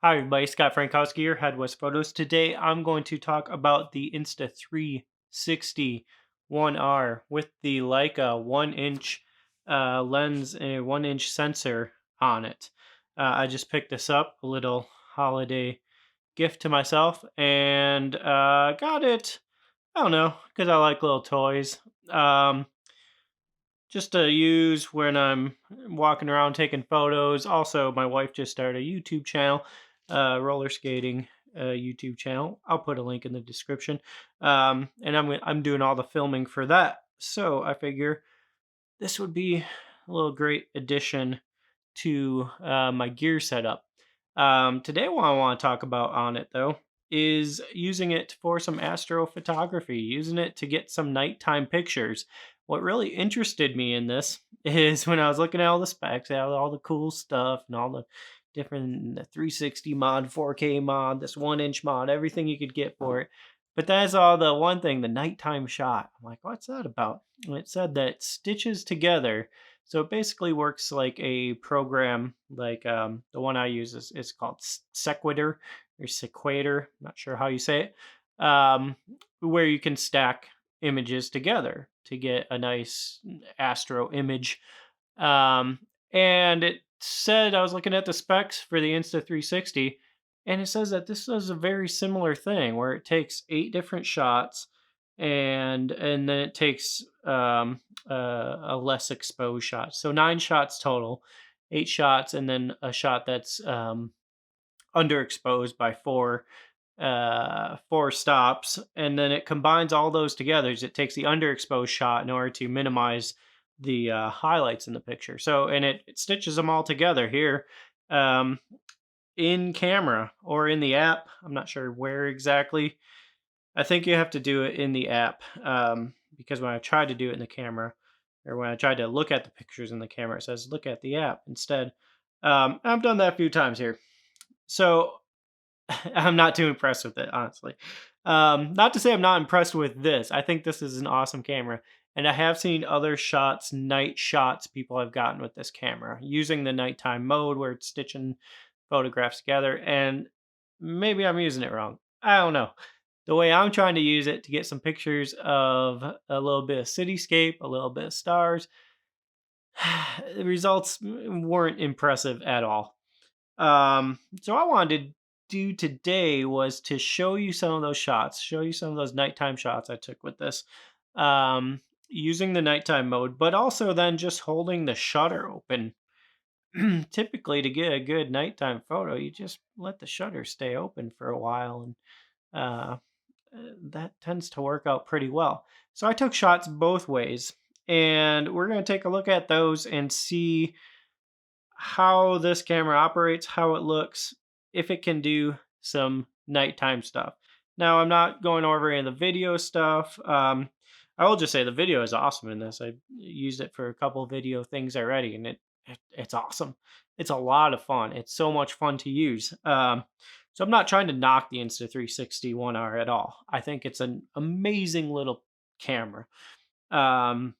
Hi, everybody. Scott Frankowski here, Head West Photos. Today, I'm going to talk about the Insta360 One R with the Leica 1 inch lens and a 1 inch sensor on it. I just picked this up, a little holiday gift to myself, and got it. I don't know, because I like little toys. Um, just to use when I'm walking around taking photos. Also, my wife just started a YouTube channel, roller skating YouTube channel. I'll put a link in the description. And I'm doing all the filming for that. So I figure this would be a little great addition to my gear setup. Today, what I want to talk about on it though is using it for some astrophotography, using it to get some nighttime pictures. What really interested me in this is when I was looking at all the specs, all the cool stuff, and all the different 360 mod, 4K mod, this 1 inch mod, everything you could get for it. But that's all the one thing, the nighttime shot. I'm like, what's that about? And it said that stitches together, so it basically works like a program, like the one I use is called Sequitur or Sequator. Not sure how you say it. Where you can stack images together to get a nice astro image. Um, and it said I was looking at the specs for the Insta360, and it says that this is a very similar thing where it takes 8 different shots, and then it takes a less exposed shot. So 9 shots total, 8 shots, and then a shot that's underexposed by four stops, and then it combines all those together. It takes the underexposed shot in order to minimize the highlights in the picture. So, and it stitches them all together here um, in camera or in the app. I'm not sure where exactly. I think you have to do it in the app, because when I tried to do it in the camera, or when I tried to look at the pictures in the camera, it says look at the app instead. I've done that a few times here. So I'm not too impressed with it, honestly. Not to say I'm not impressed with this. I think this is an awesome camera. And I have seen other shots, night shots people have gotten with this camera using the nighttime mode where it's stitching photographs together. And maybe I'm using it wrong. I don't know. The way I'm trying to use it to get some pictures of a little bit of cityscape, a little bit of stars, the results weren't impressive at all. So I wanted to do today was to show you some of those shots, show you some of those nighttime shots I took with this, using the nighttime mode, but also then just holding the shutter open. Typically, to get a good nighttime photo, you just let the shutter stay open for a while, and uh, that tends to work out pretty well. So I took shots both ways, and we're going to take a look at those and see how this camera operates, how it looks, if it can do some nighttime stuff. Now, I'm not going over any of the video stuff. I will just say the video is awesome in this. I used it for a couple video things already, and it's awesome. It's a lot of fun. It's so much fun to use. So I'm not trying to knock the Insta360 One R at all. I think it's an amazing little camera. Um,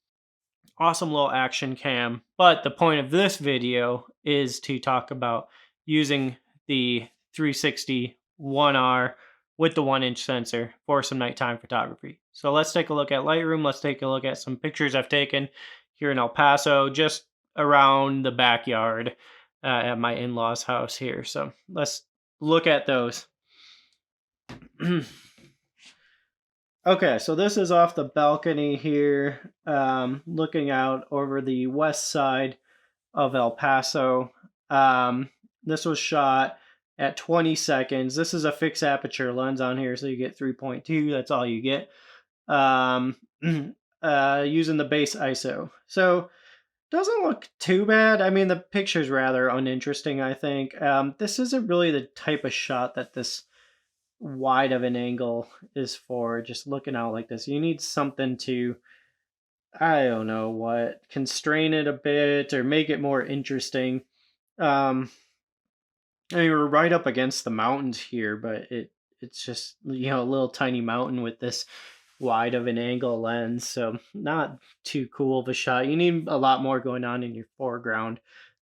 awesome little action cam. But the point of this video is to talk about using the 360 One R with the 1 inch sensor for some nighttime photography. So let's take a look at Lightroom. Let's take a look at some pictures I've taken here in El Paso, just around the backyard at my in-laws house here. So let's look at those. Okay, so this is off the balcony here, looking out over the west side of El Paso. This was shot at 20 seconds. This is a fixed aperture lens on here, so you get 3.2. That's all you get. Using the base ISO. So doesn't look too bad. I mean, the picture's rather uninteresting, I think. This isn't really the type of shot that this wide of an angle is for, just looking out like this. You need something to, I don't know what, constrain it a bit or make it more interesting. Um, I mean, we're right up against the mountains here, but it's just, a little tiny mountain with this wide of an angle lens, so not too cool of a shot. You need a lot more going on in your foreground,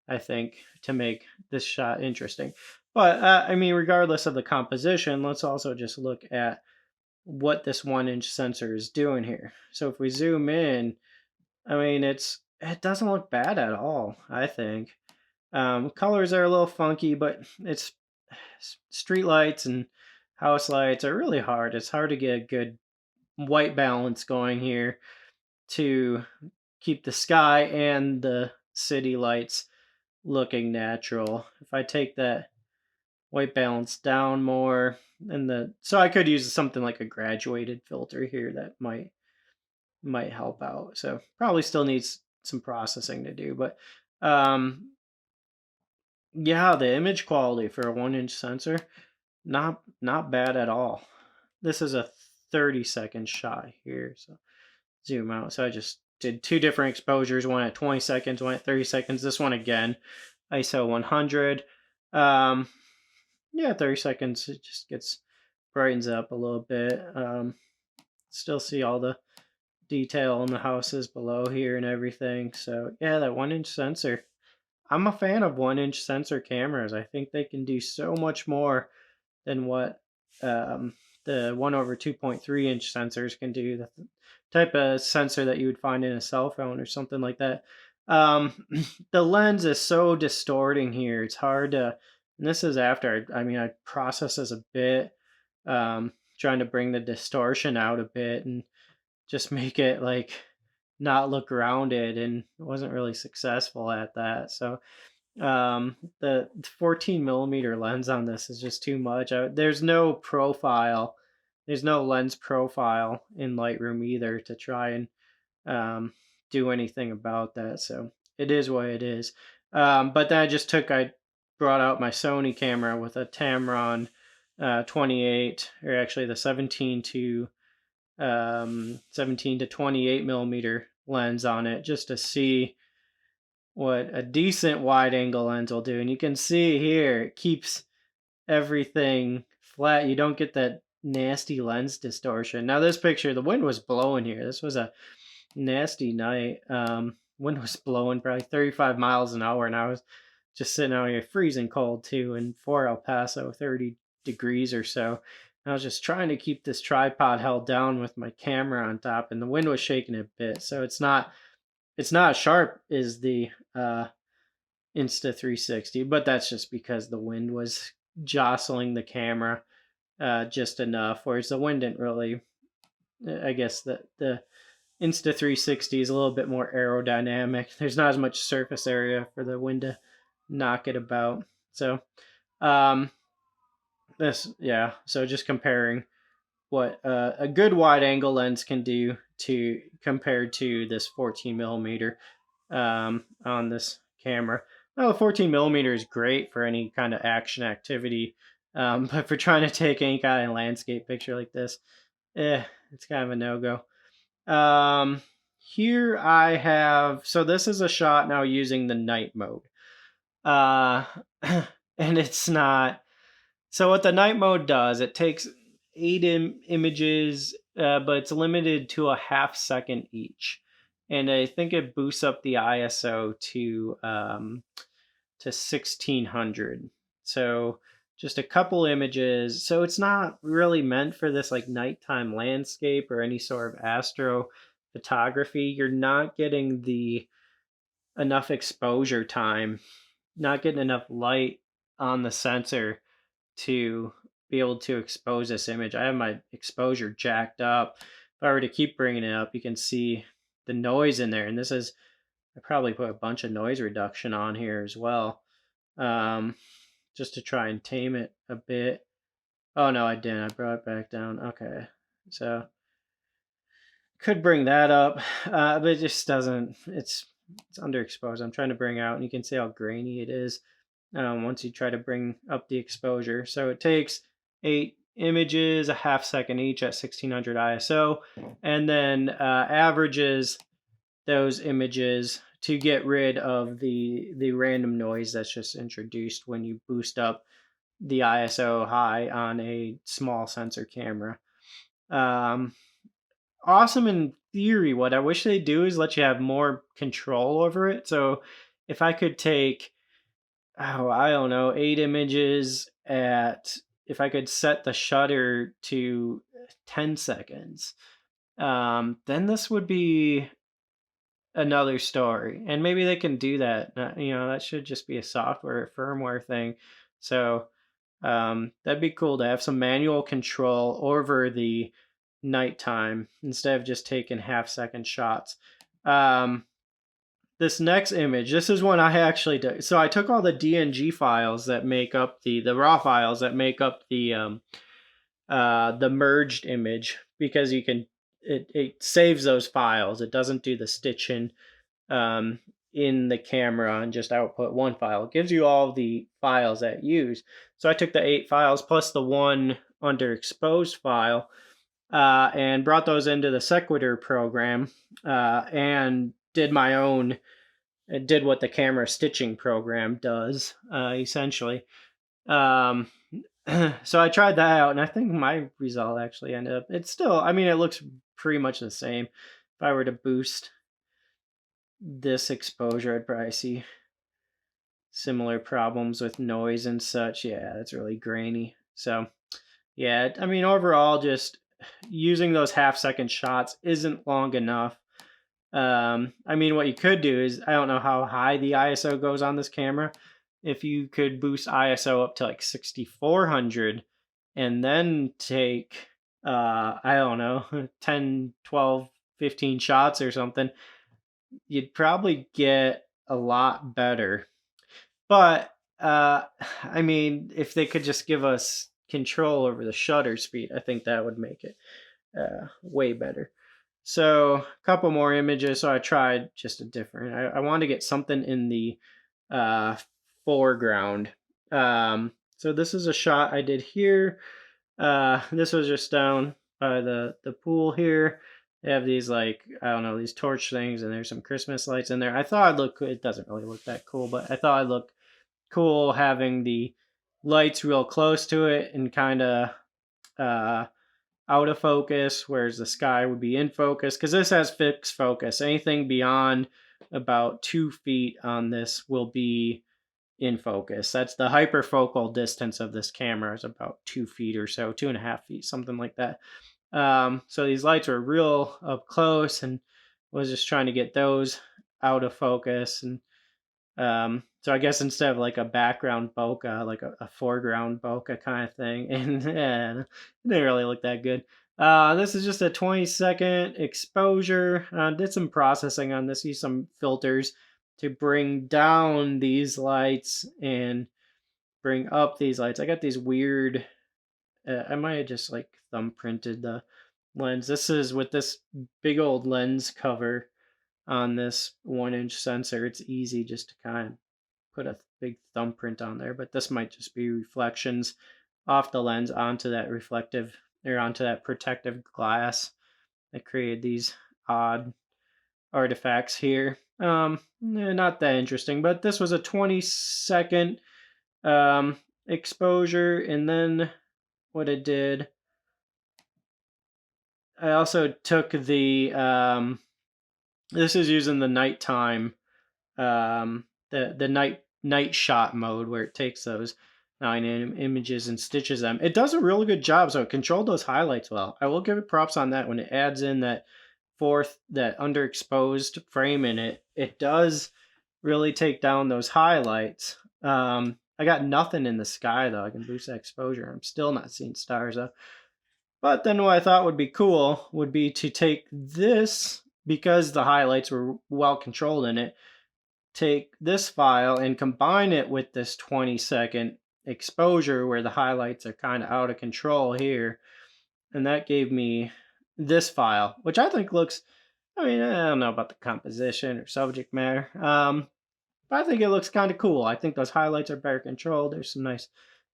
I think, to make this shot interesting. But I mean, regardless of the composition, let's also just look at what this 1 inch sensor is doing here. So if we zoom in, I mean, it doesn't look bad at all, I think. Colors are a little funky, but it's street lights and house lights are really hard. It's hard to get a good white balance going here to keep the sky and the city lights looking natural. If I take that white balance down more, and so I could use something like a graduated filter here that might help out. So probably still needs some processing to do, but um yeah, the image quality for a 1 inch sensor, not bad at all. This is a 30-second shot here, so zoom out. So I just did two different exposures, one at 20 seconds, one at 30 seconds. This one again, ISO 100. Um, yeah, 30 seconds. It just brightens up a little bit. Still see all the detail in the houses below here and everything. So yeah, that 1 inch sensor. I'm a fan of 1 inch sensor cameras. I think they can do so much more than what um, the 1/2.3 inch sensors can do. The type of sensor that you would find in a cell phone or something like that. The lens is so distorting here. It's hard to. And this is after I mean, I process this a bit, trying to bring the distortion out a bit and just make it like not look rounded, and wasn't really successful at that. So the 14 millimeter lens on this is just too much. There's no profile, there's no lens profile in Lightroom either to try and um, do anything about that. So it is what it is. But then I brought out my Sony camera with a Tamron 28, or actually the 17 to 28 millimeter lens on it, just to see what a decent wide angle lens will do. And you can see here, it keeps everything flat. You don't get that nasty lens distortion. Now this picture, the wind was blowing here. This was a nasty night. Wind was blowing probably 35 miles an hour, and I was just sitting out here freezing cold too, and for El Paso, 30 degrees or so. I was just trying to keep this tripod held down with my camera on top, and the wind was shaking a bit. So it's not as sharp as the Insta360, but that's just because the wind was jostling the camera just enough. Whereas the wind didn't really. I guess the Insta360 is a little bit more aerodynamic. There's not as much surface area for the wind to knock it about. So um, yeah. So just comparing what a good wide angle lens can do to compared to this 14 millimeter on this camera. Well, the 14 millimeter is great for any kind of action activity, but for trying to take any kind of landscape picture like this, it's kind of a no go. Here I have, so this is a shot now using the night mode, uh, and it's not. So what the night mode does, it takes eight images, but it's limited to a half second each, and I think it boosts up the ISO to 1600. So just a couple images. So it's not really meant for this like nighttime landscape or any sort of astro photography. You're not getting the enough exposure time, not getting enough light on the sensor to be able to expose this image. I have my exposure jacked up. If I were to keep bringing it up, you can see the noise in there. And this is, I probably put a bunch of noise reduction on here as well, um, just to try and tame it a bit. Oh no, I didn't. I brought it back down. Okay, so could bring that up, but it just doesn't. It's underexposed. I'm trying to bring out, and you can see how grainy it is once you try to bring up the exposure. So it takes 8 images, a half second each at 1600 ISO, and then averages those images to get rid of the random noise that's just introduced when you boost up the ISO high on a small sensor camera. Um, awesome in theory. What I wish they do is let you have more control over it. So if I could take oh, I don't know, 8 images at, if I could set the shutter to 10 seconds, then this would be another story. And maybe they can do that. That should just be a software firmware thing. So that'd be cool to have some manual control over the nighttime instead of just taking half-second shots. Um, this next image, this is one I actually did. So I took all the DNG files that make up the raw files that make up the merged image, because you can, it saves those files. It doesn't do the stitching um, in the camera and just output one file. It gives you all the files that you use. So I took the 8 files plus the one underexposed file and brought those into the Sequitur program and did my own. It did what the camera stitching program does, essentially. Um, so I tried that out, and I think my result actually ended up. It's still, I mean, it looks pretty much the same. If I were to boost this exposure, I'd probably see similar problems with noise and such. Yeah, it's really grainy. So, yeah, I mean, overall, just using those half-second shots isn't long enough. I mean, what you could do is, I don't know how high the ISO goes on this camera. If you could boost ISO up to like 6400 and then take, I don't know, 10, 12, 15 shots or something, you'd probably get a lot better. But, I mean, if they could just give us control over the shutter speed, I think that would make it way better. So a couple more images. So I tried just a different. I wanted to get something in the uh, foreground. So this is a shot I did here. This was just down by the pool here. They have these, like, I don't know, these torch things, and there's some Christmas lights in there. I thought I'd look. It doesn't really look that cool, but I thought I'd look cool having the lights real close to it and kind of uh, out of focus, whereas the sky would be in focus, because this has fixed focus. Anything beyond about 2 feet on this will be in focus. That's the hyperfocal distance of this camera, is about 2 feet or so, 2.5 feet, something like that. So these lights were real up close, and was just trying to get those out of focus. And so I guess instead of like a background bokeh, like a foreground bokeh kind of thing, and it didn't really look that good. This is just a 20-second exposure. Did some processing on this, use some filters to bring down these lights and bring up these lights. I got these weird, I might have just like thumbprinted the lens. This is with this big old lens cover on this 1-inch sensor. It's easy just to kind of put a big thumbprint on there, but this might just be reflections off the lens onto that reflective, or onto that protective glass that created these odd artifacts here. Not that interesting, but this was a 20-second exposure. And then what it did, I also took this is using the nighttime, the night shot mode, where it takes those 9 images and stitches them. It does a really good job. So it controlled those highlights well. I will give it props on that. When it adds in that underexposed frame in it, it does really take down those highlights. I got nothing in the sky though. I can boost that exposure. I'm still not seeing stars though. But then what I thought would be cool would be to take this, because the highlights were well controlled in it, take this file and combine it with this 20-second exposure where the highlights are kind of out of control here. And that gave me this file, which I think looks, I mean, I don't know about the composition or subject matter, but I think it looks kind of cool. I think those highlights are better controlled. There's some nice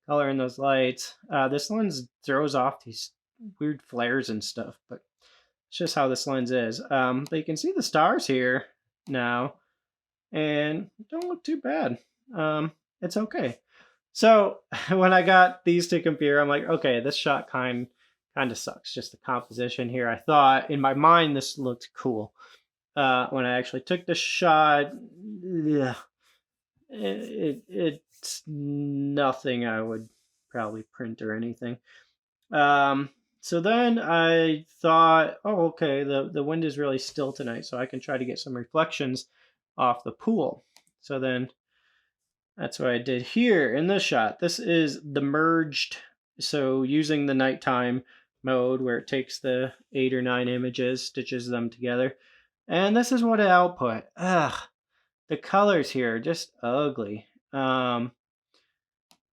color in those lights. This lens throws off these weird flares and stuff, but it's just how this lens is. But you can see the stars here now, and don't look too bad. It's okay. So when I got these to compare, I'm like, okay, this shot kind of sucks. Just the composition here. I thought in my mind this looked cool. When I actually took the shot, yeah, it it's nothing I would probably print or anything. Um, so then I thought, oh, okay, the wind is really still tonight, so I can try to get some reflections off the pool. So then that's what I did here in this shot. This is the merged, so using the nighttime mode where it takes the 8 or 9 images, stitches them together. And this is what it output. Ugh, the colors here are just ugly.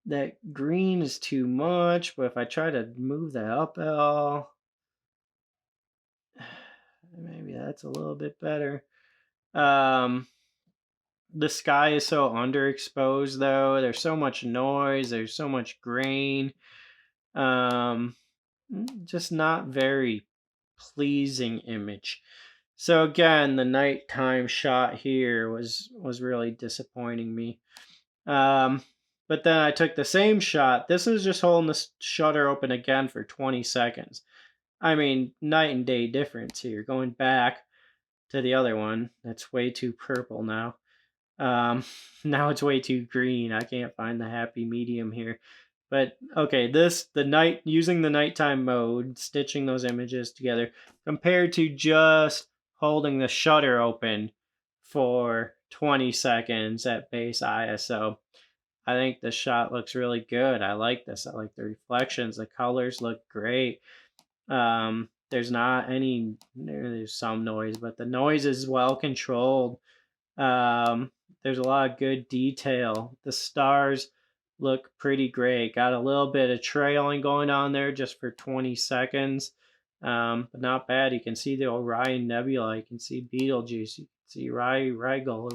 That green is too much, but if I try to move that up at all, maybe that's a little bit better. Um, the sky is so underexposed though. There's so much noise. There's so much grain. Um, just not very pleasing image. So again, the nighttime shot here was really disappointing me. Um, but then I took the same shot. This is just holding the shutter open again for 20 seconds. I mean, night and day difference here. Going back to the other one, that's way too purple now. Now it's way too green. I can't find the happy medium here. But okay, using the nighttime mode, stitching those images together, compared to just holding the shutter open for 20 seconds at base ISO. I think the shot looks really good. I like this. I like the reflections. The colors look great. There's not any, there's some noise, but the noise is well controlled. Um, there's a lot of good detail. The stars look pretty great. Got a little bit of trailing going on there just for 20 seconds. But not bad. You can see the Orion Nebula. You can see Betelgeuse. You can see Rigel.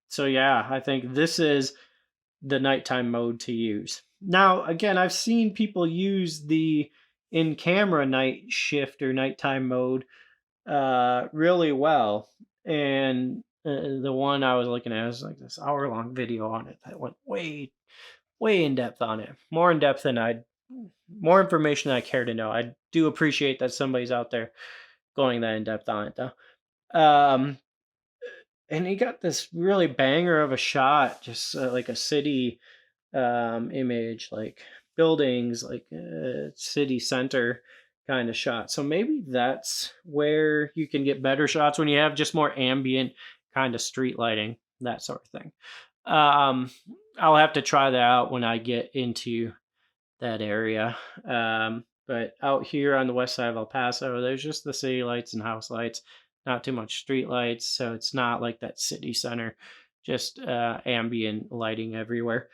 So yeah, I think this is the nighttime mode to use. Now, again, I've seen people use the in-camera night shift or nighttime mode really well. And the one I was looking at was like this hour-long video on it that went way in depth on it. More information than I care to know. I do appreciate that somebody's out there going that in depth on it though. And he got this really banger of a shot, just like a city image, like buildings, like city center kind of shot. So maybe that's where you can get better shots when you have just more ambient kind of street lighting, that sort of thing. Um, I'll have to try that out when I get into that area. But out here on the west side of El Paso, there's just the city lights and house lights, not too much street lights. So it's not like that city center, just ambient lighting everywhere.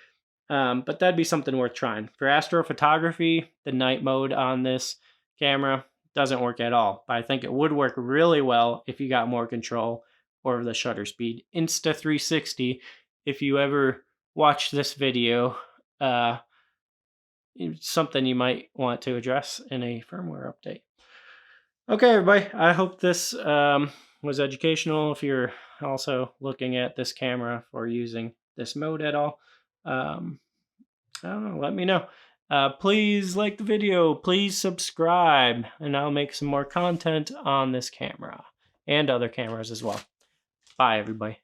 But that'd be something worth trying. For astrophotography, the night mode on this camera doesn't work at all. But I think it would work really well if you got more control over the shutter speed. Insta360, if you ever watch this video, it's something you might want to address in a firmware update. Okay, everybody, I hope this was educational. If you're also looking at this camera for using this mode at all, I don't know, let me know. Please like the video, please subscribe, and I'll make some more content on this camera and other cameras as well. Bye, everybody.